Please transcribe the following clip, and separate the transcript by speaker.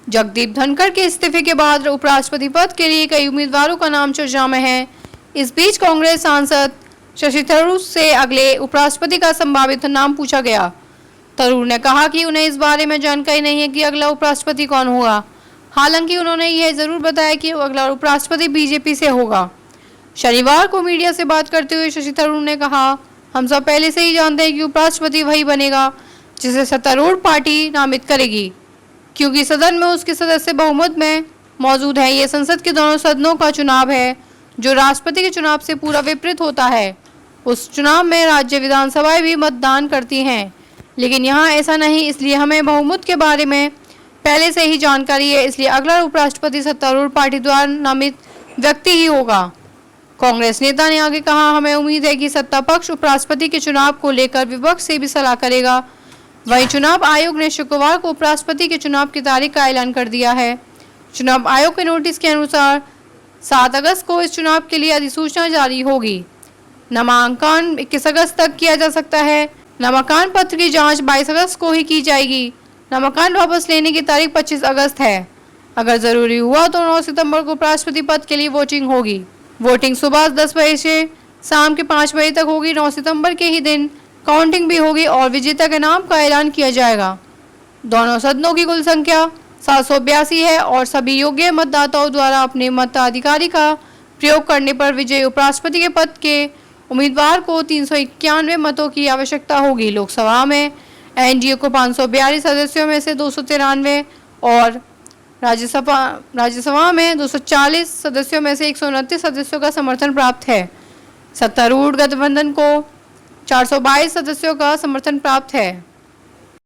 Speaker 1: जगदीप धनखड़ के इस्तीफे के बाद उपराष्ट्रपति पद के लिए कई उम्मीदवारों का नाम चर्चा में है। इस बीच कांग्रेस सांसद शशि थरूर से अगले उपराष्ट्रपति का संभावित नाम पूछा गया। थरूर ने कहा कि उन्हें इस बारे में जानकारी नहीं है कि अगला उपराष्ट्रपति कौन होगा। हालांकि उन्होंने यह जरूर बताया कि अगला उपराष्ट्रपति बीजेपी से होगा। शनिवार को मीडिया से बात करते हुए शशि थरूर ने कहा, हम सब पहले से ही जानते हैं कि उपराष्ट्रपति वही बनेगा जिसे सत्तारूढ़ पार्टी नामित करेगी, क्योंकि सदन में उसके सदस्य बहुमत में मौजूद हैं। ये संसद के दोनों सदनों का चुनाव है जो राष्ट्रपति के चुनाव से पूरा विपरीत होता है। उस चुनाव में राज्य विधानसभाएं भी मतदान करती हैं, लेकिन यहाँ ऐसा नहीं। इसलिए हमें बहुमत के बारे में पहले से ही जानकारी है। इसलिए अगला उपराष्ट्रपति सत्तारूढ़ पार्टी द्वारा नामित व्यक्ति ही होगा। कांग्रेस नेता ने आगे कहा, हमें उम्मीद है कि सत्ता पक्ष उपराष्ट्रपति के चुनाव को लेकर विपक्ष से भी सलाह करेगा। वहीं चुनाव आयोग ने शुक्रवार को उपराष्ट्रपति के चुनाव की तारीख का ऐलान कर दिया है। चुनाव आयोग के नोटिस के अनुसार 7 अगस्त को इस चुनाव के लिए अधिसूचना जारी होगी। नामांकन 21 अगस्त तक किया जा सकता है। नामांकन पत्र की जांच 22 अगस्त को ही की जाएगी। नामांकन वापस लेने की तारीख 25 अगस्त है। अगर जरूरी हुआ तो 9 सितंबर को उपराष्ट्रपति पद के लिए वोटिंग होगी। वोटिंग सुबह 10 बजे से शाम के 5 बजे तक होगी। 9 सितंबर के ही दिन काउंटिंग भी होगी और विजेता के नाम का ऐलान किया जाएगा। दोनों सदनों की कुल संख्या 782 है और सभी योग्य मतदाताओं द्वारा अपने मताधिकार का प्रयोग करने पर विजयी उपराष्ट्रपति के पद के उम्मीदवार को 391 मतों की आवश्यकता होगी। लोकसभा में एनडीए को 542 सदस्यों में से 293 और राज्यसभा में 240 सदस्यों में से 129 सदस्यों का समर्थन प्राप्त है। सत्तारूढ़ गठबंधन को 422 सदस्यों का समर्थन प्राप्त है।